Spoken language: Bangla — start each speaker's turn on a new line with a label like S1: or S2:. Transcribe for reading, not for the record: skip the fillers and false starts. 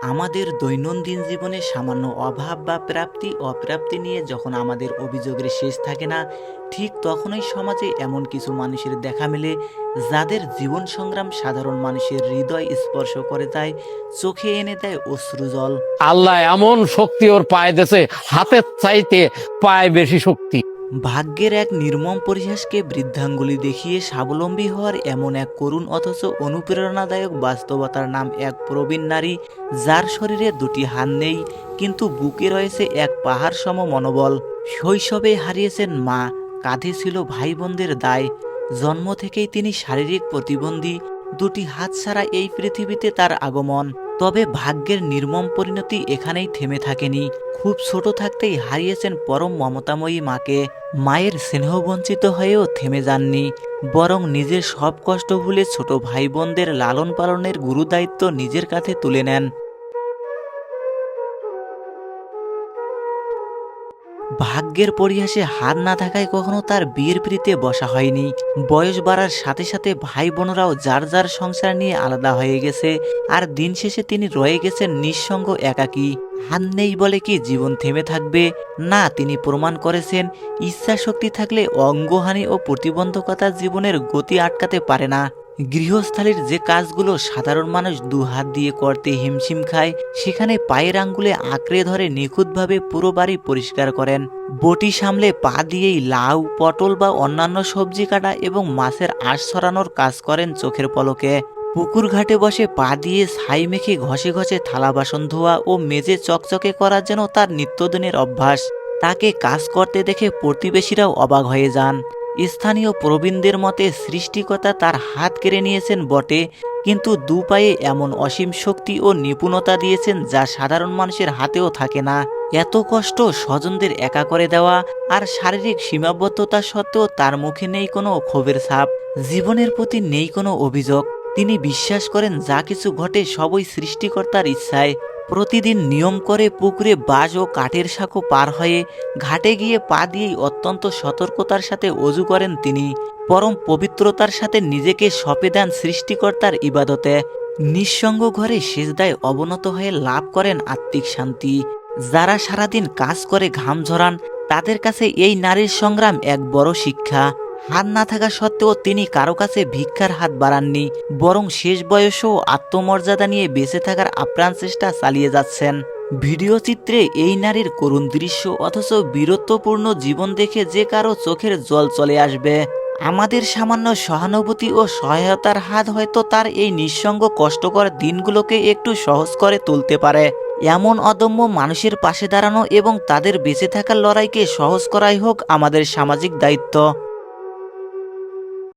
S1: আমাদের দৈনন্দিন জীবনে সামান্য অভাব বা অপ্রাপ্তি নিয়ে যখন আমাদের অভিযোগের শেষ থাকে না, ঠিক তখনই সমাজে এমন কিছু মানুষের দেখা মেলে যাদের জীবন সংগ্রাম সাধারণ মানুষের হৃদয় স্পর্শ করে দেয়, চোখে এনে দেয় অশ্রুজল।
S2: আল্লাহ এমন শক্তি ওর পায়ে দেছে, হাতের চাইতে পায়ে বেশি শক্তি।
S1: ভাগ্যের এক নির্মম পরিহাসকে বৃদ্ধাঙ্গুলি দেখিয়ে স্বাবলম্বী হওয়ার এমন এক করুণ অথচ অনুপ্রেরণাদায়ক বাস্তবতার নাম এক প্রবীণ নারী, যার শরীরে দুটি হাত নেই কিন্তু বুকে রয়েছে এক পাহাড় সম মনোবল। শৈশবে হারিয়েছেন মা, কাঁধে ছিল ভাই বোনদের দায়। জন্ম থেকেই তিনি শারীরিক প্রতিবন্ধী, দুটি হাত ছাড়া এই পৃথিবীতে তার আগমন। তবে ভাগ্যের নির্মম পরিণতি এখানেই থেমে থাকেনি। খুব ছোট থাকতেই হারিয়েছেন পরম মমতাময়ী মাকে। মায়ের স্নেহবঞ্চিত হয়েও থেমে যাননি, বরং নিজের সব কষ্ট ভুলে ছোট ভাই বোনদের লালন পালনের গুরুদায়িত্ব নিজের কাঁধে তুলে নেন। ভাগ্যের পরিহাসে হার না থাকায় কখনো তার বিয়ের পিঁড়িতে বসা হয়নি। বয়স বাড়ার সাথে সাথে ভাই বোনরাও যার যার সংসার নিয়ে আলাদা হয়ে গেছে, আর দিন শেষে তিনি রয়ে গেছেন নিঃসঙ্গ, একাকী। হাত নেই বলে কি জীবন থেমে থাকবে? না, তিনি প্রমাণ করেছেন ইচ্ছা শক্তি থাকলে অঙ্গহানি ও প্রতিবন্ধকতা জীবনের গতি আটকাতে পারে না। গৃহস্থালির যে কাজগুলো সাধারণ মানুষ দু হাত দিয়ে করতে হিমশিম খায়, সেখানে পায়ের আঙ্গুলে আঁকড়ে ধরে নিখুঁতভাবে পুরো বাড়ি পরিষ্কার করেন। বটি সামলে পা দিয়েই লাউ, পটল বা অন্যান্য সবজি কাটা এবং মাছের আঁশ ছড়ানোর কাজ করেন চোখের পলকে। পুকুর ঘাটে বসে পা দিয়ে ছাই মেখে ঘষে ঘষে থালা বাসন ধোয়া ও মেজে চকচকে করা যেন তার নিত্যদিনের অভ্যাস। তাকে কাজ করতে দেখে প্রতিবেশীরাও অবাক হয়ে যান। স্থানীয় প্রবীণদের মতে সৃষ্টিকর্তা তার হাত কেড়ে নিয়েছেন বটে, কিন্তু দু পায়ে এমন অসীম শক্তি ও নিপুণতা দিয়েছেন যা সাধারণ মানুষের হাতেও থাকে না। এত কষ্ট স্বজনদের একা করে দেওয়া আর শারীরিক সীমাবদ্ধতা সত্ত্বেও তার মুখে নেই কোনো ক্ষোভের ছাপ, জীবনের প্রতি নেই কোনো অভিযোগ। তিনি বিশ্বাস করেন যা কিছু ঘটে সবই সৃষ্টিকর্তার ইচ্ছায়। প্রতিদিন নিয়ম করে পুকুরে বাঁশ ও কাঠের সাঁকো পার হয়ে ঘাটে গিয়ে পা দিয়েই অত্যন্ত সতর্কতার সাথে অজু করেন তিনি। পরম পবিত্রতার সাথে নিজেকে সঁপে দেন সৃষ্টিকর্তার ইবাদতে। নিঃসঙ্গ ঘরে সেজদায় অবনত হয়ে লাভ করেন আত্মিক শান্তি। যারা সারাদিন কাজ করে ঘাম ঝরান, তাদের কাছে এই নারীর সংগ্রাম এক বড় শিক্ষা। হাত না থাকা সত্ত্বেও তিনি কারো কাছে ভিক্ষার হাত বাড়াননি, বরং শেষ বয়সেও আত্মমর্যাদা নিয়ে বেঁচে থাকার আপ্রাণ চেষ্টা চালিয়ে যাচ্ছেন। ভিডিও চিত্রে এই নারীর করুণ দৃশ্য অথচ বীরত্বপূর্ণ জীবন দেখে যে কারো চোখের জল চলে আসবে। আমাদের সামান্য সহানুভূতি ও সহায়তার হাত হয়তো তার এই নিঃসঙ্গ কষ্টকর দিনগুলোকে একটু সহজ করে তুলতে পারে। এমন অদম্য মানুষের পাশে দাঁড়ানো এবং তাদের বেঁচে থাকার লড়াইকে সহজ করাই হোক আমাদের সামাজিক দায়িত্ব।